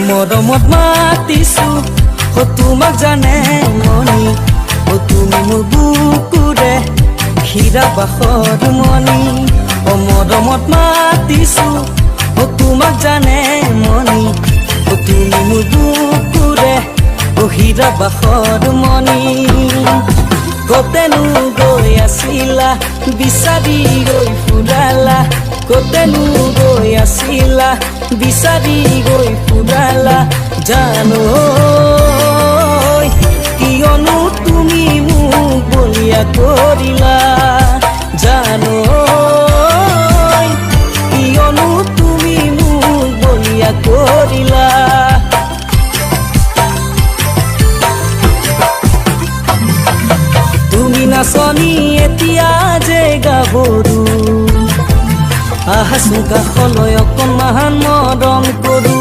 মৰমত মাতিছো তোমাক জানে মনি তুমি মোৰ বুকুৰে হীৰা বাখৰ মনি মৰমত মাতিছো তোমাক জানে মনি তুমি মোৰ বুকুৰে হীৰা বাখৰ মনি কতেনো গৈ আছিলা বিচাৰি গৈ ফুৰালা কতেনো গৈ আছিলা বিচাৰি গৈ ফুৰালা জানো কিয়নো তুমি মোক বলিয়া কৰিলা জানো কিয়নো তুমি মোক বলিয়া কৰিলা তুমি নাচনি এতিয়া যে গাভৰু আহাচোন কাষলৈ অকণমান মৰম কৰো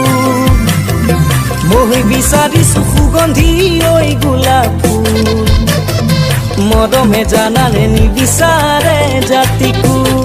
মই বিচাৰিছো সুগন্ধি ঐ গোলাপ ফুল মৰমে জানানে নিবিচাৰে জাতি কুল